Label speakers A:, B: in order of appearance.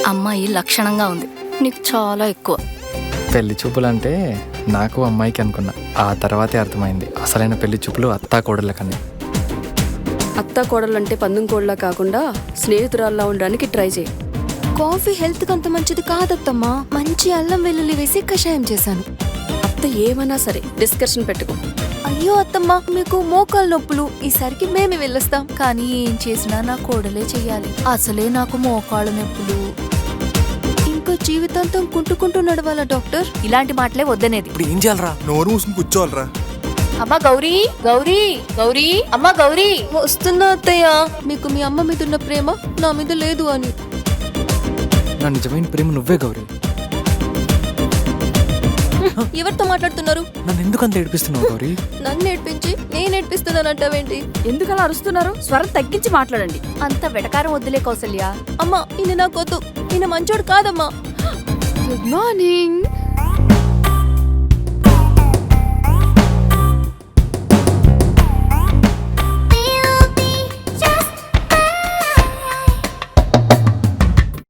A: అమ్మాయి లక్షణంగా ఉంది, నీకు చాలా ఎక్కువ.
B: పెళ్లి చూపులంటే నాకు అమ్మాయికి అనుకున్నా, ఆ తర్వాతే అర్థమైంది అసలైన పెళ్లి చూపులు అత్తా కోడళ్ళకని.
C: అత్తా కోడలంటే పందెం కోడలా కాకుండా స్నేహితురాల్లా ఉండడానికి ట్రై చేయి.
D: కాఫీ హెల్త్ కి అంత మంచిది కాదత్తమ్మా. మంచి అల్లం వెల్లుల్లి వేసి కషాయం చేశాను.
C: అత్త ఏమైనా సరే డిస్కషన్ పెట్టుకో.
D: అయ్యో అత్తమ్మా, మీకు మోకాలు నొప్పులు, ఈసారికి మేమే వెళ్ళొస్తాం.
A: కానీ ఏం చేసినా నా కోడలే చెయ్యాలి. అసలే నాకు మోకాళ్ళ నొప్పులు.
D: ఇంకా జీవితాంతం కుంటుకుంటూ నడవాలా డాక్టర్?
A: ఇలాంటి మాటలే వద్దనేది.
E: ఇప్పుడు ఏం చేయాలరా? నోరు మూసుకుని కూర్చోవాలరా?
A: అమ్మా గౌరీ, గౌరీ, గౌరీ, అమ్మా గౌరీ.
D: వస్తున్నా అత్తయ్య. మీకు మీ అమ్మ మీద ఉన్న ప్రేమ నా మీద లేదు అని.
B: నా నిజమైన ప్రేమ నువ్వే గౌరీ.
D: ఎవరితో మాట్లాడుతున్నారు?
B: నన్ను ఎందుకు అంత ఏడిపిస్తున్నావు గౌరీ?
D: నన్ను నేర్పించి నేను నేర్పిస్తున్నానంటావేంటి?
C: ఎందుకలా అరుస్తున్నారు? స్వరం తగ్గించి మాట్లాడండి.
A: అంత వెటకారం వద్దులే కౌసల్య.
D: అమ్మా, ఈయన నాకొద్దు. ఈయన మంచోడు కాదమ్మా.
C: Good morning.